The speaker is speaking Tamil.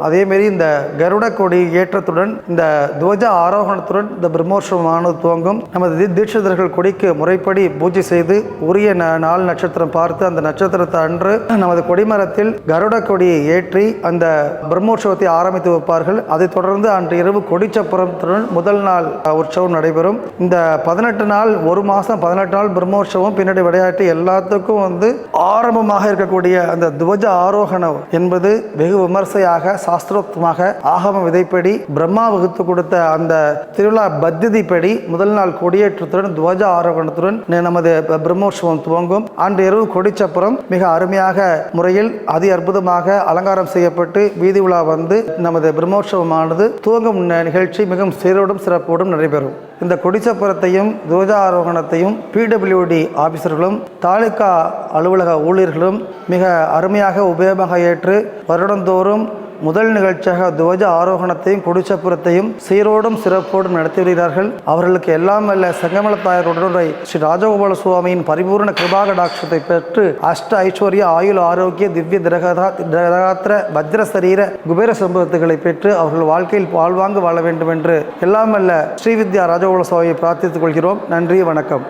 அதேமாரி இந்த கருட கொடி ஏற்றத்துடன் இந்த துவஜ ஆரோகணத்துடன் இந்த பிரம்மோற்சவமானது துவங்கும். நமது தீட்சிதர்கள் கொடிக்கு முறைப்படி பூஜை செய்து உரிய நாள் நட்சத்திரம் பார்த்து அந்த நட்சத்திரத்தை அன்று நமது கொடிமரத்தில் கருட கொடியை ஏற்றி அந்த பிரம்மோற்சவத்தை ஆரம்பித்து வைப்பார்கள். அதைத் தொடர்ந்து அன்று இரவு கொடிச்சப்புறத்துடன் முதல் நாள் உற்சவம் நடைபெறும். இந்த 18 நாள், ஒரு மாதம் 18 நாள் பிரம்மோற்சவம் பின்னாடி விளையாட்டு எல்லாத்துக்கும் ஆரம்பமாக இருக்கக்கூடிய அந்த துவஜ ஆரோகணம் என்பது வெகு விமர்சையாக சாஸ்திரோக்தமாக ஆகம விதைப்படி பிரம்மா வகுத்து கொடுத்த அந்த திருவிழா பத்திதிப்படி முதல் நாள் கொடியேற்றத்துடன் துவஜ ஆரோகணத்துடன் நமது பிரம்மோற்சவம் துவங்கும். அன்று இரவு கொடிச்சப்புறம் மிக அருமையாக முறையில் அதி அற்புதமாக அலங்காரம் செய்யப்பட்டு வீதி உலா வந்து நமது பிரம்மோற்சவமானது துவங்கும் நிகழ்ச்சி மிகவும் சீரோடும் சிறப்போடும் நடைபெறும். இந்த கொடிச்சப்புறத்தையும் துவஜாரோகணத்தையும் பிடபிள்யூடி ஆபீசர்களும் தாலுகா அலுவலக ஊழியர்களும் மிக அருமையாக உபயோகமாக ஏற்று வருடந்தோறும் முதல் நிகழ்ச்சியாக துவஜ ஆரோகணத்தையும் கொடிச்சப்புறத்தையும் சீரோடும் சிறப்போடும் நடத்தி வருகிறார்கள். அவர்களுக்கு எல்லாம் வல்ல செங்கமலத்தாயருடைய ஸ்ரீ ராஜகோபால சுவாமியின் பரிபூர்ண கிருபாகடாட்சத்தை பெற்று அஷ்ட ஐஸ்வர்ய ஆயுள் ஆரோக்கிய திவ்ய திரகாத்திர வஜ்ர சரீர குபேர சம்பவத்துகளை பெற்று அவர்கள் வாழ்க்கையில் வாழ்வாங்கு வாழ வேண்டும் என்று எல்லாம் வல்ல ஸ்ரீவித்யா ராஜகோபால சுவாமியை பிரார்த்தித்துக் கொள்கிறோம். நன்றி, வணக்கம்.